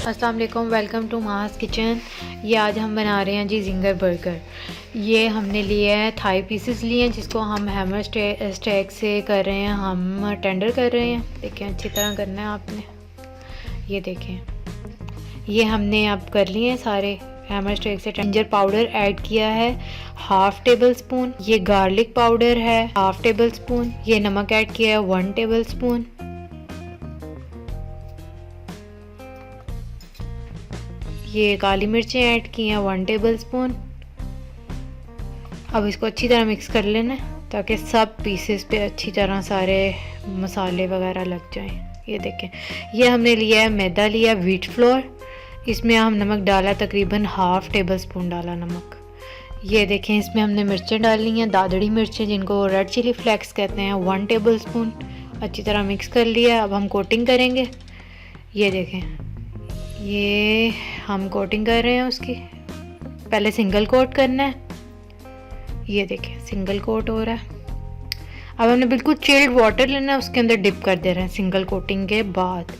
अस्सलाम वालेकुम, welcome to mass kitchen. ये आज हम बना रहे हैं जी जिंगर बर्गर। ये हमने लिए हैं थाई पीसेस लिए हैं जिसको हम हैमर स्टैक से कर रहे हैं, हम टेंडर कर रहे हैं। देखें अच्छी तरह करना है आपने। ये देखें ये हमने अब कर लिए हैं सारे हैमर स्टैक से। जिंजर पाउडर ऐड किया है हाफ़ टेबल स्पून। ये गार्लिक पाउडर है हाफ़ टेबल स्पून। ये नमक ऐड किया है 1 टेबल स्पून। ये काली मिर्चें ऐड की हैं 1 टेबल स्पून। अब इसको अच्छी तरह मिक्स कर लेना है ताकि सब पीसेस पे अच्छी तरह सारे मसाले वगैरह लग जाएं। ये देखें ये हमने लिया है मैदा, लिया व्हीट फ्लोर। इसमें हम नमक डाला, तकरीबन हाफ़ टेबल स्पून डाला नमक। ये देखें इसमें हमने मिर्चें डाली हैं, दादड़ी मिर्चें जिनको रेड चिली फ्लेक्स कहते हैं, 1 टेबल स्पून। अच्छी तरह मिक्स कर लिया। अब हम कोटिंग करेंगे। ये देखें ये हम कोटिंग कर रहे हैं उसकी। पहले सिंगल कोट करना है। ये देखें सिंगल कोट हो रहा है। अब हमने बिल्कुल चिल्ड वाटर लेना है, उसके अंदर डिप कर दे रहे हैं। सिंगल कोटिंग के बाद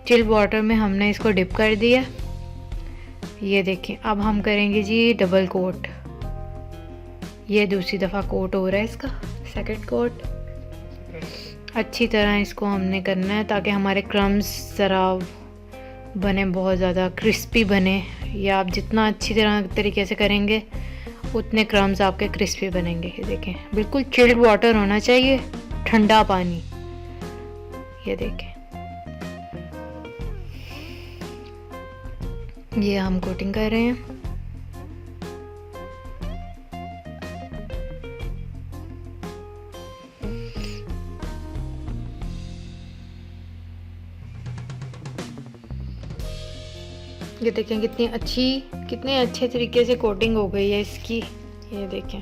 चिल्ड वाटर में हमने इसको डिप कर दिया। ये देखें अब हम करेंगे जी डबल कोट। ये दूसरी दफ़ा कोट हो रहा है इसका, सेकंड कोट। अच्छी तरह इसको हमने करना है ताकि हमारे क्रम्स ज़रा बने, बहुत ज़्यादा क्रिस्पी बने। या आप जितना अच्छी तरीके से करेंगे उतने क्रम्स आपके क्रिस्पी बनेंगे। ये देखें बिल्कुल चिल्ड वाटर होना चाहिए, ठंडा पानी। ये देखें ये हम कोटिंग कर रहे हैं। ये देखें कितने अच्छे तरीके से कोटिंग हो गई है इसकी। ये देखें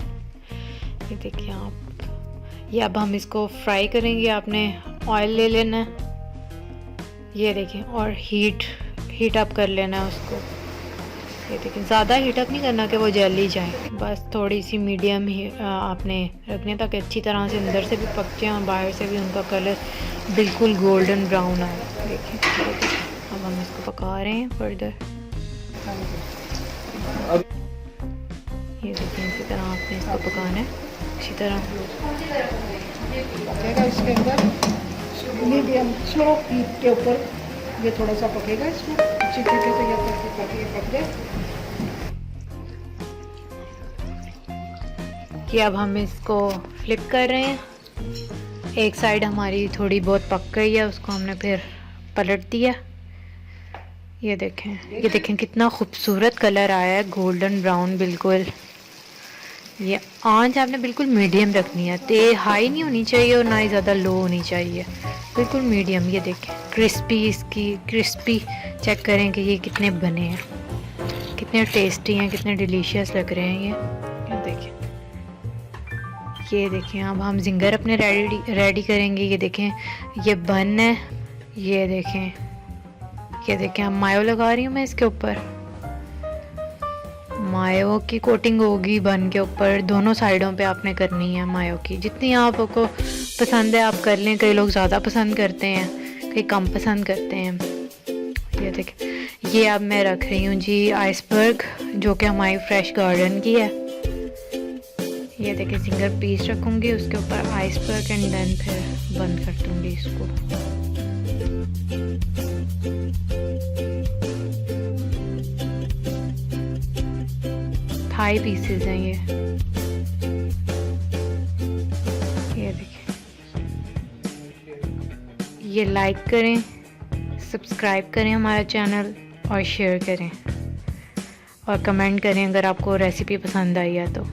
आप। ये अब हम इसको फ्राई करेंगे। आपने ऑयल ले लेना है। ये देखें और हीट अप कर लेना है उसको। ये देखें ज़्यादा हीट अप नहीं करना कि वो जल ही जाए, बस थोड़ी सी मीडियम ही आपने रखने ताकि अच्छी तरह से अंदर से भी पक जाए और बाहर से भी उनका कलर बिल्कुल गोल्डन ब्राउन आए। देखें अब हम इसको पका रहे हैं फर्दर। ये देखिए इसी तरह आपने इसको पकाना है अच्छी तरह। पकेगा इसके अंदर मीडियम स्लो हीट के ऊपर ये थोड़ा सा पकेगा। इसमें अच्छी तरीके से ये पक जाए। कि अब हम इसको फ्लिप कर रहे हैं। एक साइड हमारी थोड़ी बहुत पक गई है, उसको हमने फिर पलट दिया। ये देखें कितना खूबसूरत कलर आया है, गोल्डन ब्राउन बिल्कुल। ये आंच आपने बिल्कुल मीडियम रखनी है, तेज हाई नहीं होनी चाहिए और ना ही ज़्यादा लो होनी चाहिए, बिल्कुल मीडियम। ये देखें क्रिस्पी चेक करें कि ये कितने बने हैं, कितने टेस्टी हैं, कितने डिलीशियस लग रहे हैं ये देखें अब हम जिंगर अपने रेडी करेंगे। ये देखें ये बन है। ये देखें अब मायो लगा रही हूँ मैं इसके ऊपर। मायो की कोटिंग होगी बन के ऊपर। दोनों साइडों पे आपने करनी है मायो की, जितनी आपको पसंद है आप कर लें। कई लोग ज़्यादा पसंद करते हैं, कई कम पसंद करते हैं। ये देखें ये अब मैं रख रही हूँ जी आइसबर्ग, जो कि हमारी फ्रेश गार्डन की है। ये देखें सिंगल पीस रखूँगी उसके ऊपर आइसबर्ग एंड देन फिर बंद कर दूँगी इसको। थाई पीसेस हैं ये देखिए। ये लाइक करें, सब्सक्राइब करें हमारा चैनल और शेयर करें और कमेंट करें अगर आपको रेसिपी पसंद आई है तो।